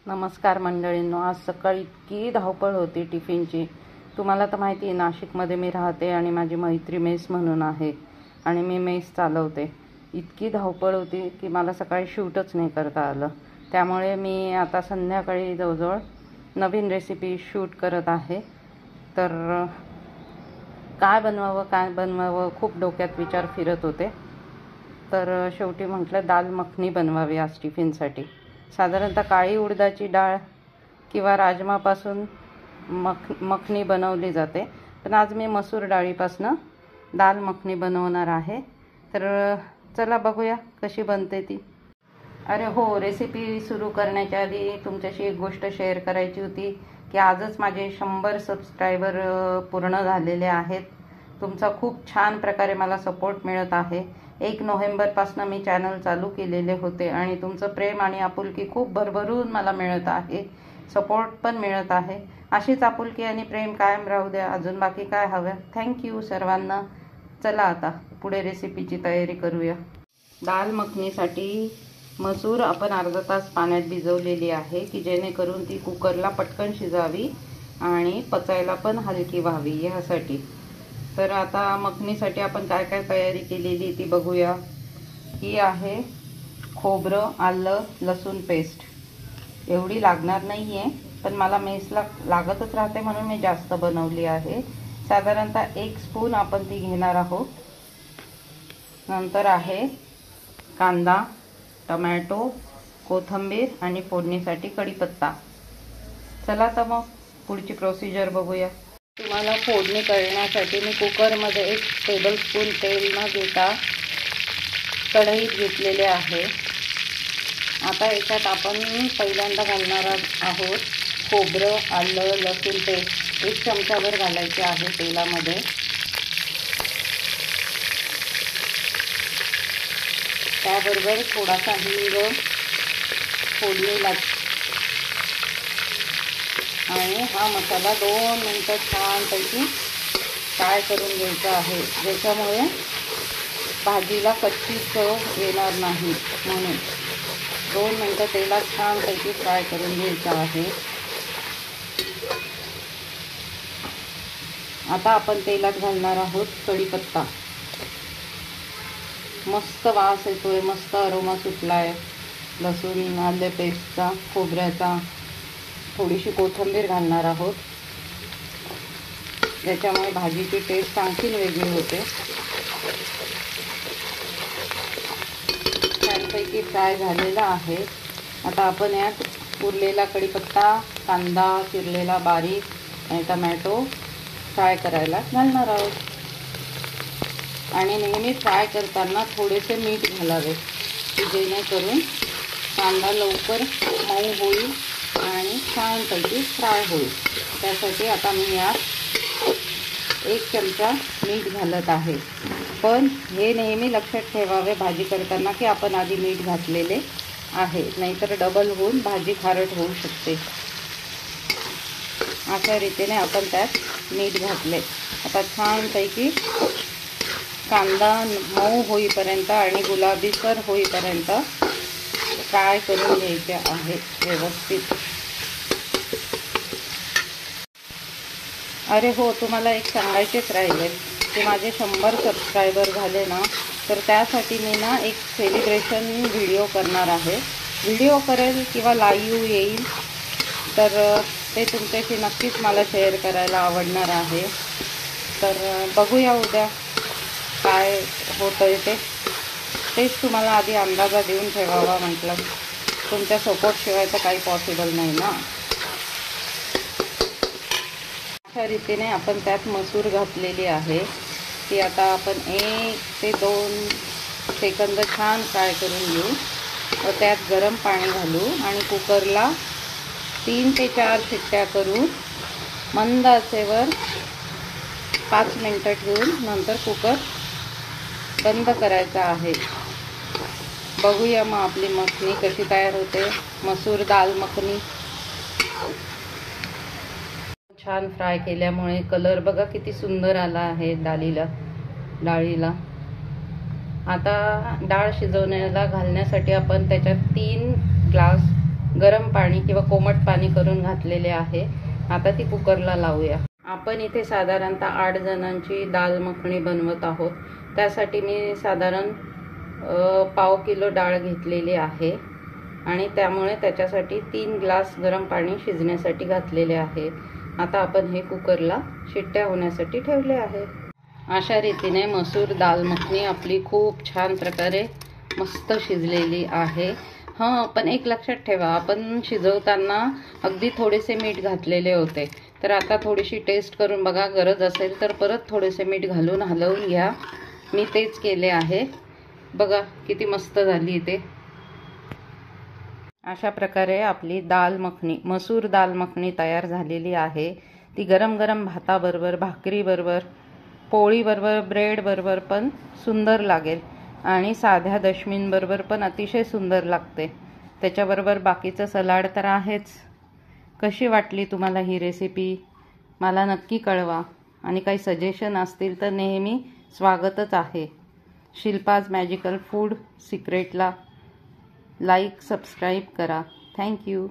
नमस्कार मंडळींनो, आज सकाळी इतकी धावपळ होती टिफिनची। तुम्हाला तर माहिती आहे नाशिकमध्ये मी राहते आणि माझी मैत्री मेस म्हणून आहे आणि मी मेस चालवते। इतकी धावपळ होती की मला सकाळी शूटच नाही करता आलं। त्यामुळे मी आता संध्याकाळी जवळजवळ नवीन रेसिपी शूट करत आहे। तर काय बनवावं खूप डोक्यात विचार फिरत होते। तर शेवटी म्हटलं दाल मखनी बनवावी आज टिफिनसाठी। साधारणतः काळी उडदाची डाळ किंवा राजमापासून मखनी बनवली जाते, पण आज मी मसूर डाळीपासून दाल मखनी बनवणार आहे। तर चला बघूया कशी बनते ती। अरे हो, रेसिपी सुरू करण्याच्या आधी तुमच्याशी एक गोष्ट शेअर करायची होती की आजच माझे 100 सबस्क्रायबर पूर्ण झालेले आहेत। तुमचा खूप छान प्रकारे मला सपोर्ट मिळत आहे। 1 नोव्हेंबरपासून मी चॅनल चालू केलेले होते आणि तुमचं प्रेम आणि आपुलकी खूप भरभरून मला मिळत आहे, सपोर्ट पण मिळत आहे। अशीच आपुलकी आणि प्रेम कायम राहू द्या। अजून बाकी काय हवं? थँक्यू सर्वांना। चला आता पुढे रेसिपीची तयारी करूया। दाल मखनीसाठी मसूर आपण अर्धा तास पाण्यात भिजवलेली आहे की जेणेकरून ती कुकरला पटकन शिजावी आणि पचायला पण हलकी व्हावी यासाठी। तर आता मखनीसाठी आपण काय काय तयारी केलेली ती बघूया। ही आहे खोबरं, आलं, लसूण पेस्ट। एवढी लागणार नाहीये, पण मला मेसला लागतच राहते म्हणून मी जास्त बनवली आहे। साधारणतः 1 स्पून आपण ती घेणार आहोत। नंतर आहे कांदा, टोमॅटो, कोथिंबीर आणि फोडणीसाठी कढीपत्ता। चला तर मग पुढची प्रोसिजर बघूया। तुम्हाला फोडणी करण्यासाठी मी कुकरमध्ये 1 टेबलस्पून तेल न घेता कढईत घेतलेले आहे। आता याच्यात आपण पहिल्यांदा घालणार आहोत खोबरं, आलं, लसूण पेस्ट 1 चमचाभर घालायचे आहे तेलामध्ये। त्याबरोबर थोडासा हिंग फोडणीला आणि हा मसाला 2 मिनिटं छानपैकी फ्राय करून घ्यायचा आहे, ज्याच्यामुळे भाजीला कच्ची चव येणार नाही म्हणून 2 मिनिटं तेलात छानपैकी फ्राय करून घ्यायचा आहे। आता आपण तेलात घालणार आहोत कढीपत्ता। मस्त वास येतोय, मस्त अरोमा सुटलाय लसूण आले पेस्टचा, खोबऱ्याचा। थोडीशी कोथिंबीर घालणार आहोत, ज्याच्यामुळे भाजीची टेस्ट आणखीन वेगळी होते। छानपैकी फ्राय झालेला आहे। आता आपण यात उरलेला कढीपत्ता, कांदा चिरलेला बारीक आणि टोमॅटो फ्राय करायला घालणार आहोत। आणि नेहमी फ्राय करताना थोडेसे मीठ घालावे की जेणेकरून कांदा लवकर मऊ होईल आणि छानपैकी फ्राय होईल। त्यासाठी आता मी यात 1 चमचा मीठ घालत आहे। पण हे नेहमी लक्षात ठेवावे भाजी करताना की आपण आधी मीठ घातलेले आहे, नाहीतर डबल होऊन भाजी खारट होऊ शकते। अशा रीतीने आपण त्यात मीठ घातले। आता छानपैकी कांदा मऊ होईपर्यंत आणि गुलाबीसर होईपर्यंत फ्राय करून घ्यायचे आहे व्यवस्थित। अरे हो, तुम्हाला एक सांगायचेच राहिले की माझे 100 सबस्क्रायबर झाले ना, तर त्यासाठी मी ना एक सेलिब्रेशन व्हिडिओ करणार आहे। व्हिडिओ करेल किंवा लाईव्ह येईल, तर ते तुमच्याशी नक्कीच मला शेअर करायला आवडणार आहे। तर बघूया उद्या काय होतंय तेच तुम्हाला आधी अंदाजा देऊन ठेवावा म्हटलं। तुमच्या सपोर्टशिवाय तर काही पॉसिबल नाही ना। अशा रीतीने आपण त्यात मसूर घातलेली आहे ती आता आपण 1 ते 2 सेकंद छान फ्राय करून घेऊ व त्यात गरम पाणी घालू आणि कुकरला 3 ते 4 शिट्ट्या करून मंद आचेवर 5 मिनिटं ठेवून नंतर कुकर बंद करायचा आहे। बघूया मग आपली मखनी कशी तयार होते, मसूर दाल मखनी। छान फ्राय केल्यामुळे कलर बघा किती सुंदर आला आहे डाळीला। आता डाळ शिजवण्याला घालण्यासाठी आपण त्याच्यात 3 ग्लास गरम पाणी किंवा कोमट पाणी करून घातलेले आहे। आता ती कुकरला लावूया। आपण इथे साधारणतः 8 जणांची दाल मखनी बनवत आहोत। त्यासाठी मी साधारण पाव किलो डाळ घेतलेली आहे आणि त्यामुळे त्याच्यासाठी 3 ग्लास गरम पाणी शिजण्यासाठी घातलेले आहे। आता आपण हे कुकरला शिट्ट्या होण्यासाठी ठेवले आहे। अशा रीतीने मसूर दाल मखनी आपली खूप छान प्रकारे मस्त शिजलेली आहे। पण एक लक्षात ठेवा, आपण शिजवताना अगदी थोडेसे मीठ घातलेले होते, तर आता थोडीशी टेस्ट करून बघा, गरज असेल तर परत थोडेसे मीठ घालून हलवून घ्या। मी तेच केले आहे। बघा किती मस्त झाली ते। अशा प्रकारे आपली दाल मखनी, मसूर दाल मखनी तयार झालेली आहे। ती गरम गरम भाताबरोबर, भाकरीबरोबर, पोळीबरोबर, ब्रेडबरोबर पण सुंदर लागेल आणि साध्या दशमींबरोबर पण अतिशय सुंदर लागते। त्याच्याबरोबर बाकीचं सलाड तर आहेच। कशी वाटली तुम्हाला ही रेसिपी मला नक्की कळवा आणि काही सजेशन असतील तर नेहमी स्वागतच आहे। शिल्पाज मॅजिकल फूड सिक्रेटला लाईक, सबस्क्राईब करा। थँक्यू।